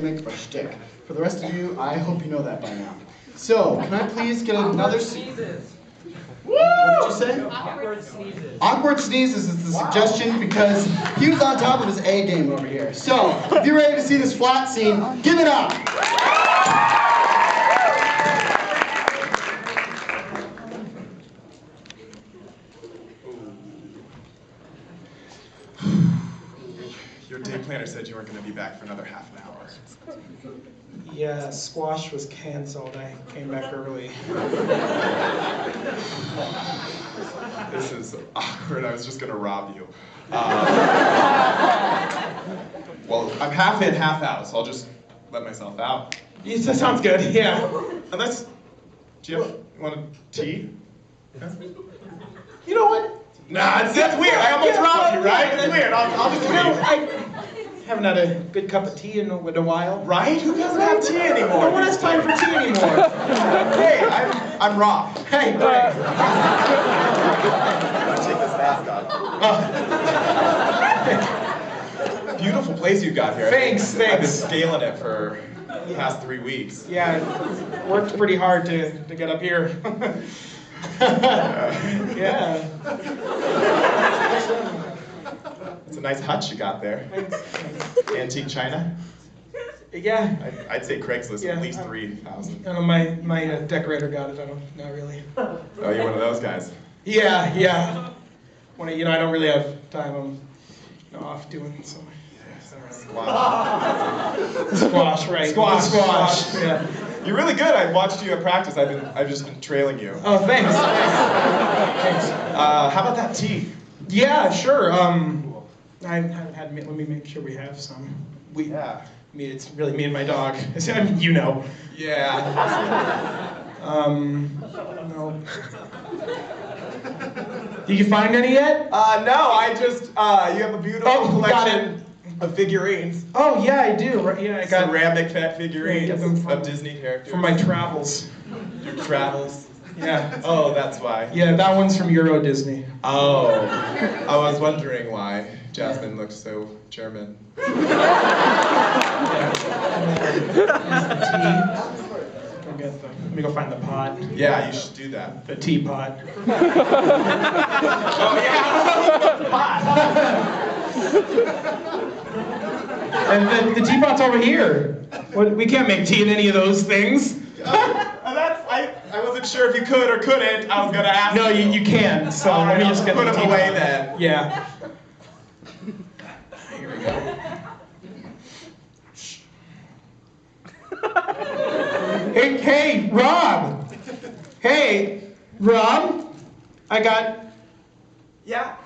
Make a shtick. For the rest of you, I hope you know that by now. So, can I please get another sneezes. What did you say? Awkward sneezes. Awkward sneezes is the suggestion because he was on top of his A game over here. So, if you're ready to see this flat scene, give it up! Your day planner said you weren't going to be back for another half an hour. Yeah, squash was canceled. I came back early. This is awkward. I was just going to rob you. Well, I'm half in, half out, so I'll just let myself out. Yes, that sounds good, yeah. Unless, do you want a tea? Yeah? You know what? Nah, that's weird. I almost robbed you, right? It's weird. I'll just leave. I haven't had a good cup of tea in a while. Right? Who doesn't have tea anymore? No one has time for tea anymore. Hey, I'm Rob. Hey, great. Take this mask off. Beautiful place you got here. Thanks. I've been scaling it for the past 3 weeks. Yeah, worked pretty hard to get up here. Yeah. It's a nice hutch you got there. Thanks. Antique china? Yeah. I'd say Craigslist Yeah, at least 3,000. I don't know, my decorator got it. I don't, not really. Oh, you're one of those guys. Yeah. When I don't really have time. I'm off doing so. Squash, right? Squash. Yeah. You're really good. I watched you at practice. I've just been trailing you. Oh, thanks. How about that tea? Yeah, sure. I haven't had. Let me make sure we have some. Yeah. I mean, it's really me and my dog. I mean, you know. Yeah. No. Did you find any yet? No. I just you have a beautiful collection got of figurines. Oh yeah, I do. Right, yeah, I got ceramic figurines get them of Disney characters. from my travels. Your travels. Yeah. Oh, that's why. Yeah, that one's from Euro Disney. Oh, I was wondering why Jasmine looked so German. Let me go find the pot. Yeah, you should do that. The teapot. Oh yeah, pot. And the teapot's over here. What, we can't make tea in any of those things. I wasn't sure if you could or couldn't. I was gonna ask. No, you can. So all right, let me just get put the them teapot. away then. Yeah. Here we go. Hey, Rob. Hey, Rob. I got. Yeah.